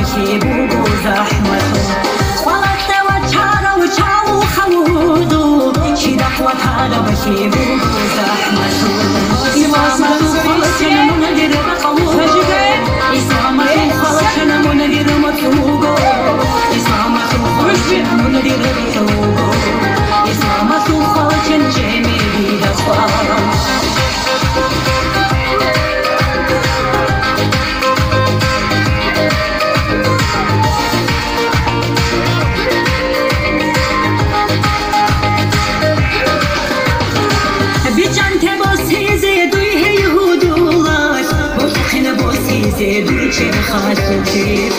باشی بگو زحمتو خالت و چارا و چاو خودو شیدق و تالا باشی بگو زحمتو اسلامتو خالت نمونه دیر بقوو اسلامتو خالت نمونه دیر مکوگو اسلامتو خالت نمونه دیر بقوو اسلامتو خالت نجمی بیدخواه دوی چه خاصی